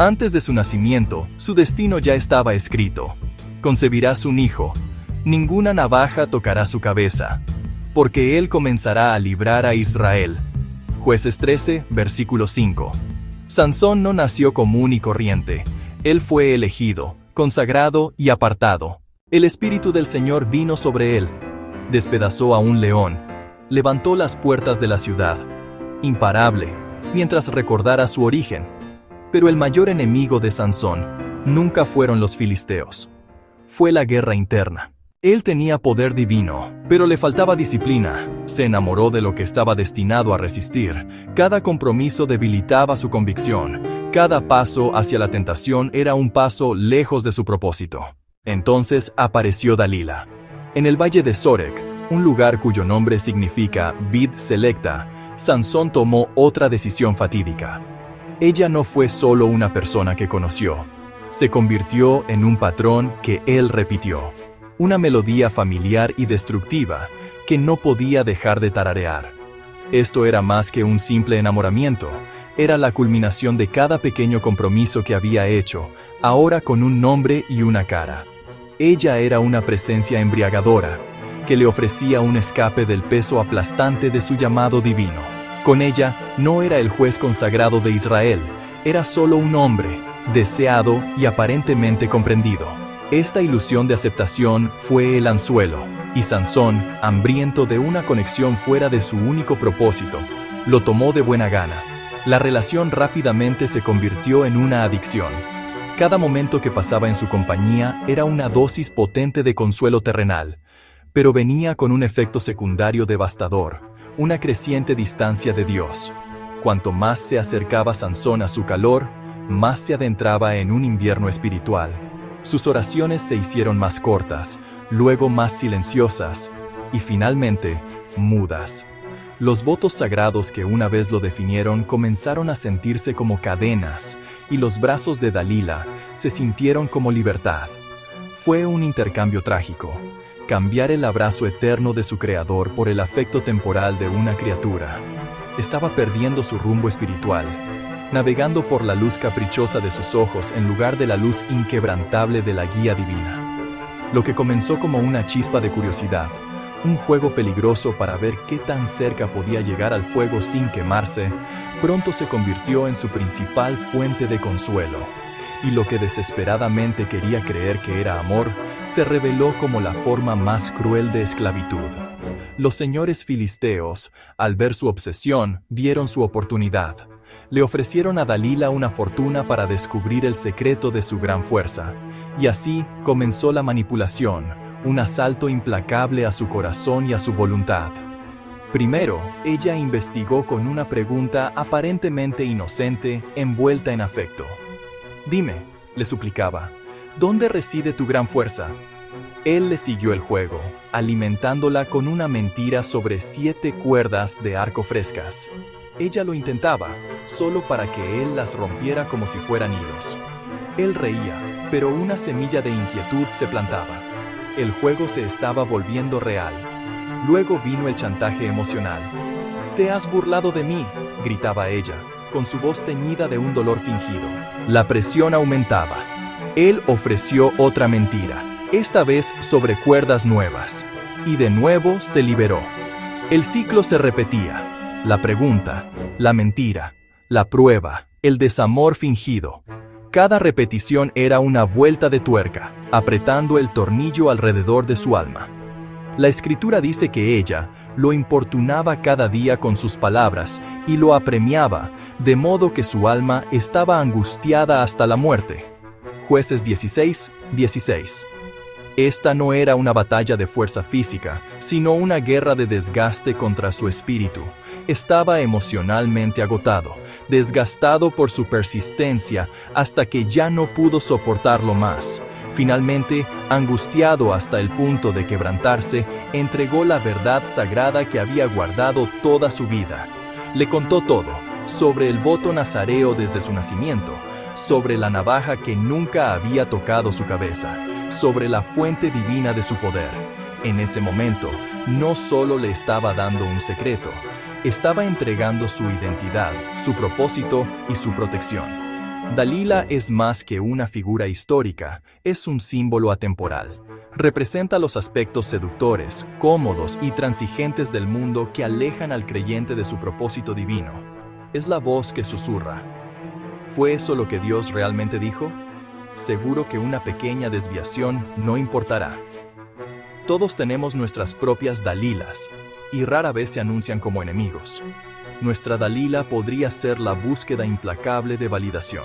Antes de su nacimiento, su destino ya estaba escrito. Concebirás un hijo. Ninguna navaja tocará su cabeza, porque él comenzará a librar a Israel. Jueces 13, versículo 5. Sansón no nació común y corriente. Él fue elegido, consagrado y apartado. El Espíritu del Señor vino sobre él. Despedazó a un león. Levantó las puertas de la ciudad. Imparable, mientras recordara su origen. Pero el mayor enemigo de Sansón nunca fueron los filisteos. Fue la guerra interna. Él tenía poder divino, pero le faltaba disciplina. Se enamoró de lo que estaba destinado a resistir. Cada compromiso debilitaba su convicción. Cada paso hacia la tentación era un paso lejos de su propósito. Entonces apareció Dalila. En el valle de Sorek, un lugar cuyo nombre significa vid selecta, Sansón tomó otra decisión fatídica. Ella no fue solo una persona que conoció. Se convirtió en un patrón que él repitió. Una melodía familiar y destructiva que no podía dejar de tararear. Esto era más que un simple enamoramiento. Era la culminación de cada pequeño compromiso que había hecho, ahora con un nombre y una cara. Ella era una presencia embriagadora, que le ofrecía un escape del peso aplastante de su llamado divino. Con ella, no era el juez consagrado de Israel, era solo un hombre, deseado y aparentemente comprendido. Esta ilusión de aceptación fue el anzuelo, y Sansón, hambriento de una conexión fuera de su único propósito, lo tomó de buena gana. La relación rápidamente se convirtió en una adicción. Cada momento que pasaba en su compañía era una dosis potente de consuelo terrenal, pero venía con un efecto secundario devastador, una creciente distancia de Dios. Cuanto más se acercaba Sansón a su calor, más se adentraba en un invierno espiritual. Sus oraciones se hicieron más cortas, luego más silenciosas y finalmente mudas. Los votos sagrados que una vez lo definieron comenzaron a sentirse como cadenas y los brazos de Dalila se sintieron como libertad. Fue un intercambio trágico. Cambiar el abrazo eterno de su creador por el afecto temporal de una criatura. Estaba perdiendo su rumbo espiritual, navegando por la luz caprichosa de sus ojos en lugar de la luz inquebrantable de la guía divina. Lo que comenzó como una chispa de curiosidad, un juego peligroso para ver qué tan cerca podía llegar al fuego sin quemarse, pronto se convirtió en su principal fuente de consuelo. Y lo que desesperadamente quería creer que era amor, se reveló como la forma más cruel de esclavitud. Los señores filisteos, al ver su obsesión, vieron su oportunidad. Le ofrecieron a Dalila una fortuna para descubrir el secreto de su gran fuerza. Y así comenzó la manipulación, un asalto implacable a su corazón y a su voluntad. Primero, ella investigó con una pregunta aparentemente inocente, envuelta en afecto. «Dime», le suplicaba, «¿dónde reside tu gran fuerza?» Él le siguió el juego, alimentándola con una mentira sobre 7 cuerdas de arco frescas. Ella lo intentaba, solo para que él las rompiera como si fueran hilos. Él reía, pero una semilla de inquietud se plantaba. El juego se estaba volviendo real. Luego vino el chantaje emocional. «Te has burlado de mí», gritaba ella, con su voz teñida de un dolor fingido. La presión aumentaba. Él ofreció otra mentira, esta vez sobre cuerdas nuevas. Y de nuevo se liberó. El ciclo se repetía. La pregunta, la mentira, la prueba, el desamor fingido. Cada repetición era una vuelta de tuerca, apretando el tornillo alrededor de su alma. La Escritura dice que ella lo importunaba cada día con sus palabras y lo apremiaba, de modo que su alma estaba angustiada hasta la muerte. Jueces 16, 16. Esta no era una batalla de fuerza física, sino una guerra de desgaste contra su espíritu. Estaba emocionalmente agotado, desgastado por su persistencia hasta que ya no pudo soportarlo más. Finalmente, angustiado hasta el punto de quebrantarse, entregó la verdad sagrada que había guardado toda su vida. Le contó todo, sobre el voto nazareo desde su nacimiento, sobre la navaja que nunca había tocado su cabeza, sobre la fuente divina de su poder. En ese momento, no solo le estaba dando un secreto, estaba entregando su identidad, su propósito y su protección. Dalila es más que una figura histórica, es un símbolo atemporal. Representa los aspectos seductores, cómodos y transigentes del mundo que alejan al creyente de su propósito divino. Es la voz que susurra. ¿Fue eso lo que Dios realmente dijo? Seguro que una pequeña desviación no importará. Todos tenemos nuestras propias Dalilas, y rara vez se anuncian como enemigos. Nuestra Dalila podría ser la búsqueda implacable de validación,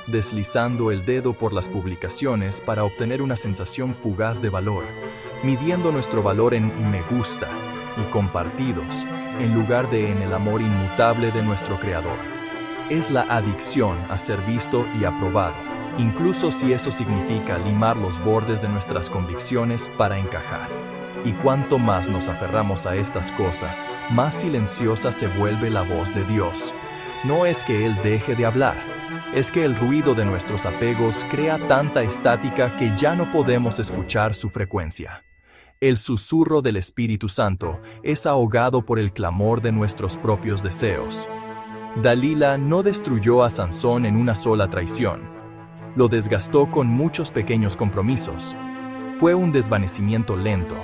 deslizando el dedo por las publicaciones para obtener una sensación fugaz de valor, midiendo nuestro valor en me gusta y compartidos, en lugar de en el amor inmutable de nuestro Creador. Es la adicción a ser visto y aprobado, incluso si eso significa limar los bordes de nuestras convicciones para encajar. Y cuanto más nos aferramos a estas cosas, más silenciosa se vuelve la voz de Dios. No es que Él deje de hablar, es que el ruido de nuestros apegos crea tanta estática que ya no podemos escuchar su frecuencia. El susurro del Espíritu Santo es ahogado por el clamor de nuestros propios deseos. Dalila no destruyó a Sansón en una sola traición. Lo desgastó con muchos pequeños compromisos. Fue un desvanecimiento lento,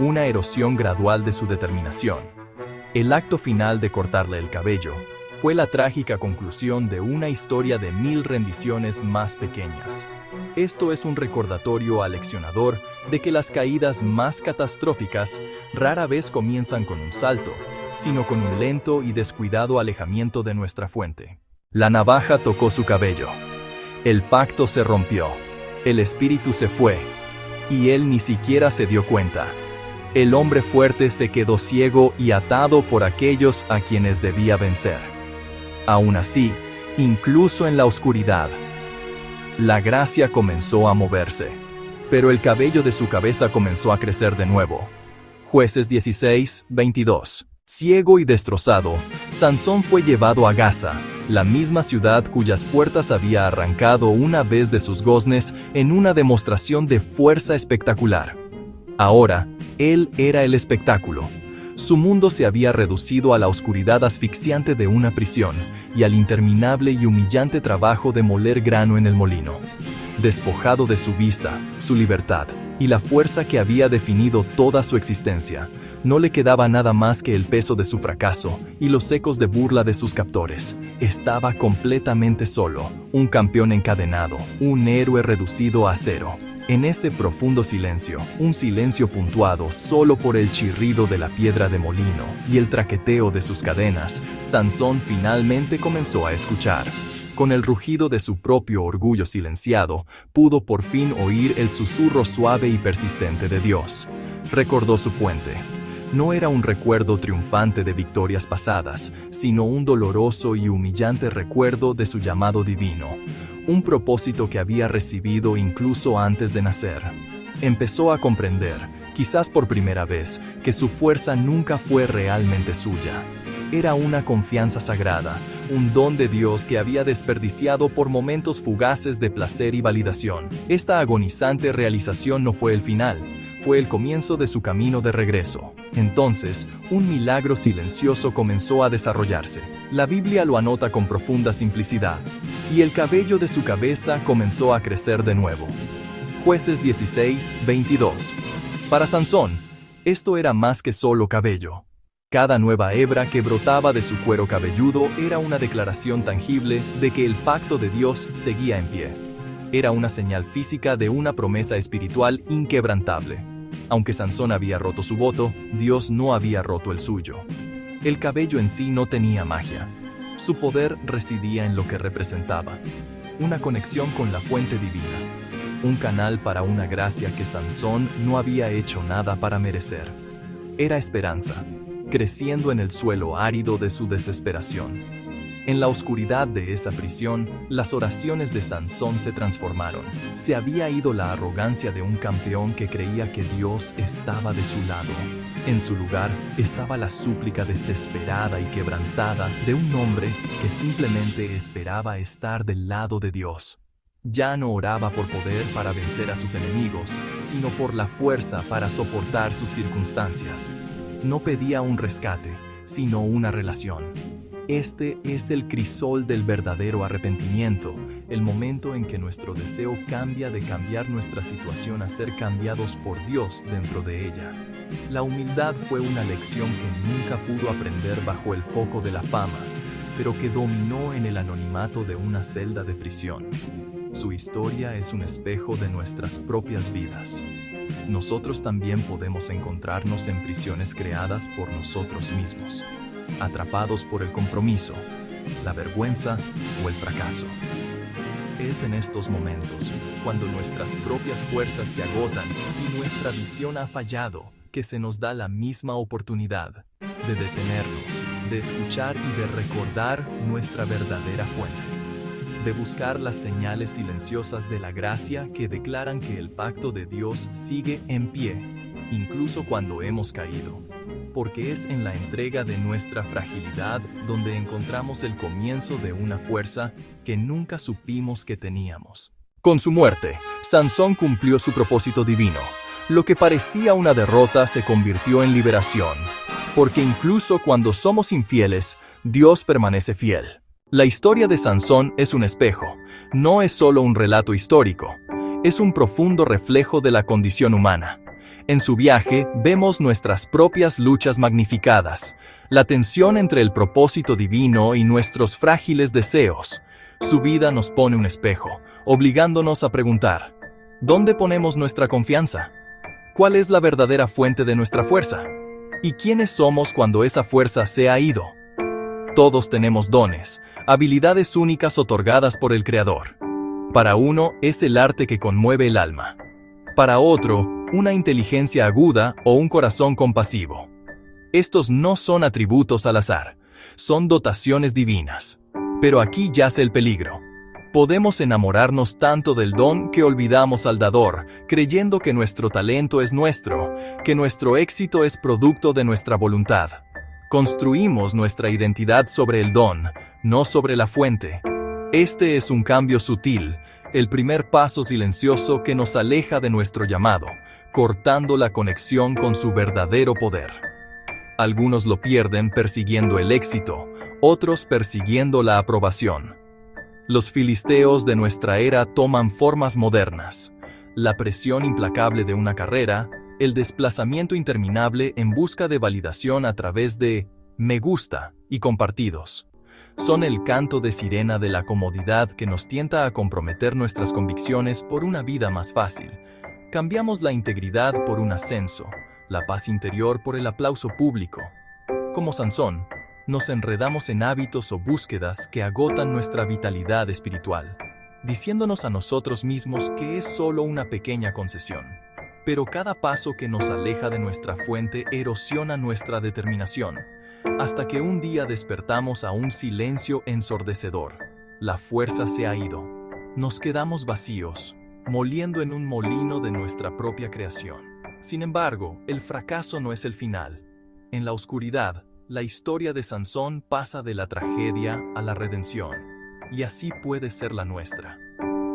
una erosión gradual de su determinación. El acto final de cortarle el cabello fue la trágica conclusión de una historia de 1000 rendiciones más pequeñas. Esto es un recordatorio aleccionador de que las caídas más catastróficas rara vez comienzan con un salto, sino con un lento y descuidado alejamiento de nuestra fuente. La navaja tocó su cabello. El pacto se rompió. El espíritu se fue. Y él ni siquiera se dio cuenta. El hombre fuerte se quedó ciego y atado por aquellos a quienes debía vencer. Aún así, incluso en la oscuridad, la gracia comenzó a moverse, pero el cabello de su cabeza comenzó a crecer de nuevo. Jueces 16:22. Ciego y destrozado, Sansón fue llevado a Gaza, la misma ciudad cuyas puertas había arrancado una vez de sus goznes en una demostración de fuerza espectacular. Ahora, él era el espectáculo. Su mundo se había reducido a la oscuridad asfixiante de una prisión y al interminable y humillante trabajo de moler grano en el molino. Despojado de su vista, su libertad y la fuerza que había definido toda su existencia, no le quedaba nada más que el peso de su fracaso y los ecos de burla de sus captores. Estaba completamente solo, un campeón encadenado, un héroe reducido a cero. En ese profundo silencio, un silencio puntuado solo por el chirrido de la piedra de molino y el traqueteo de sus cadenas, Sansón finalmente comenzó a escuchar. Con el rugido de su propio orgullo silenciado, pudo por fin oír el susurro suave y persistente de Dios. Recordó su fuente. No era un recuerdo triunfante de victorias pasadas, sino un doloroso y humillante recuerdo de su llamado divino. Un propósito que había recibido incluso antes de nacer. Empezó a comprender, quizás por primera vez, que su fuerza nunca fue realmente suya. Era una confianza sagrada, un don de Dios que había desperdiciado por momentos fugaces de placer y validación. Esta agonizante realización no fue el final, fue el comienzo de su camino de regreso. Entonces, un milagro silencioso comenzó a desarrollarse. La Biblia lo anota con profunda simplicidad. Y el cabello de su cabeza comenzó a crecer de nuevo. Jueces 16:22. Para Sansón, esto era más que solo cabello. Cada nueva hebra que brotaba de su cuero cabelludo era una declaración tangible de que el pacto de Dios seguía en pie. Era una señal física de una promesa espiritual inquebrantable. Aunque Sansón había roto su voto, Dios no había roto el suyo. El cabello en sí no tenía magia. Su poder residía en lo que representaba. Una conexión con la fuente divina. Un canal para una gracia que Sansón no había hecho nada para merecer. Era esperanza, creciendo en el suelo árido de su desesperación. En la oscuridad de esa prisión, las oraciones de Sansón se transformaron. Se había ido la arrogancia de un campeón que creía que Dios estaba de su lado. En su lugar estaba la súplica desesperada y quebrantada de un hombre que simplemente esperaba estar del lado de Dios. Ya no oraba por poder para vencer a sus enemigos, sino por la fuerza para soportar sus circunstancias. No pedía un rescate, sino una relación. Este es el crisol del verdadero arrepentimiento, el momento en que nuestro deseo cambia de cambiar nuestra situación a ser cambiados por Dios dentro de ella. La humildad fue una lección que nunca pudo aprender bajo el foco de la fama, pero que dominó en el anonimato de una celda de prisión. Su historia es un espejo de nuestras propias vidas. Nosotros también podemos encontrarnos en prisiones creadas por nosotros mismos, atrapados por el compromiso, la vergüenza o el fracaso. Es en estos momentos, cuando nuestras propias fuerzas se agotan y nuestra visión ha fallado, que se nos da la misma oportunidad de detenernos, de escuchar y de recordar nuestra verdadera fuente, de buscar las señales silenciosas de la gracia que declaran que el pacto de Dios sigue en pie, incluso cuando hemos caído, porque es en la entrega de nuestra fragilidad donde encontramos el comienzo de una fuerza que nunca supimos que teníamos. Con su muerte, Sansón cumplió su propósito divino. Lo que parecía una derrota se convirtió en liberación, porque incluso cuando somos infieles, Dios permanece fiel. La historia de Sansón es un espejo, no es solo un relato histórico, es un profundo reflejo de la condición humana. En su viaje vemos nuestras propias luchas magnificadas, la tensión entre el propósito divino y nuestros frágiles deseos. Su vida nos pone un espejo, obligándonos a preguntar, ¿dónde ponemos nuestra confianza? ¿Cuál es la verdadera fuente de nuestra fuerza? ¿Y quiénes somos cuando esa fuerza se ha ido? Todos tenemos dones, habilidades únicas otorgadas por el Creador. Para uno es el arte que conmueve el alma. Para otro, una inteligencia aguda o un corazón compasivo. Estos no son atributos al azar, son dotaciones divinas. Pero aquí yace el peligro. Podemos enamorarnos tanto del don que olvidamos al dador, creyendo que nuestro talento es nuestro, que nuestro éxito es producto de nuestra voluntad. Construimos nuestra identidad sobre el don, no sobre la fuente. Este es un cambio sutil, el primer paso silencioso que nos aleja de nuestro llamado, cortando la conexión con su verdadero poder. Algunos lo pierden persiguiendo el éxito, otros persiguiendo la aprobación. Los filisteos de nuestra era toman formas modernas. La presión implacable de una carrera, el desplazamiento interminable en busca de validación a través de me gusta y compartidos. Son el canto de sirena de la comodidad que nos tienta a comprometer nuestras convicciones por una vida más fácil. Cambiamos la integridad por un ascenso, la paz interior por el aplauso público. Como Sansón, nos enredamos en hábitos o búsquedas que agotan nuestra vitalidad espiritual, diciéndonos a nosotros mismos que es solo una pequeña concesión. Pero cada paso que nos aleja de nuestra fuente erosiona nuestra determinación, hasta que un día despertamos a un silencio ensordecedor. La fuerza se ha ido. Nos quedamos vacíos, moliendo en un molino de nuestra propia creación. Sin embargo, el fracaso no es el final. En la oscuridad, la historia de Sansón pasa de la tragedia a la redención, y así puede ser la nuestra.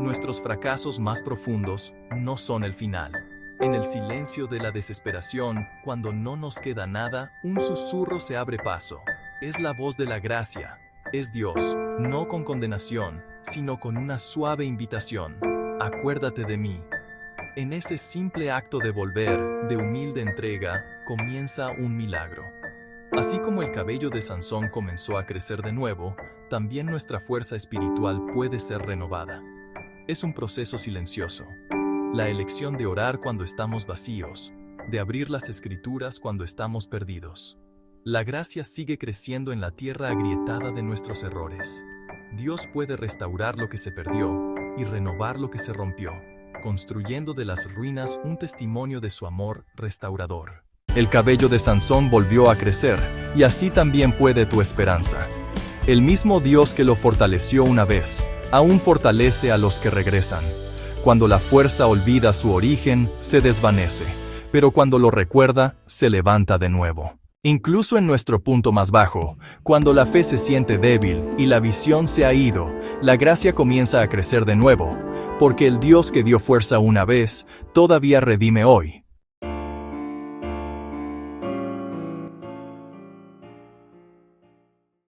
Nuestros fracasos más profundos no son el final. En el silencio de la desesperación, cuando no nos queda nada, un susurro se abre paso. Es la voz de la gracia. Es Dios, no con condenación, sino con una suave invitación. Acuérdate de mí. En ese simple acto de volver, de humilde entrega, comienza un milagro. Así como el cabello de Sansón comenzó a crecer de nuevo, también nuestra fuerza espiritual puede ser renovada. Es un proceso silencioso. La elección de orar cuando estamos vacíos, de abrir las escrituras cuando estamos perdidos. La gracia sigue creciendo en la tierra agrietada de nuestros errores. Dios puede restaurar lo que se perdió y renovar lo que se rompió, construyendo de las ruinas un testimonio de su amor restaurador. El cabello de Sansón volvió a crecer, y así también puede tu esperanza. El mismo Dios que lo fortaleció una vez, aún fortalece a los que regresan. Cuando la fuerza olvida su origen, se desvanece, pero cuando lo recuerda, se levanta de nuevo. Incluso en nuestro punto más bajo, cuando la fe se siente débil y la visión se ha ido, la gracia comienza a crecer de nuevo, porque el Dios que dio fuerza una vez, todavía redime hoy.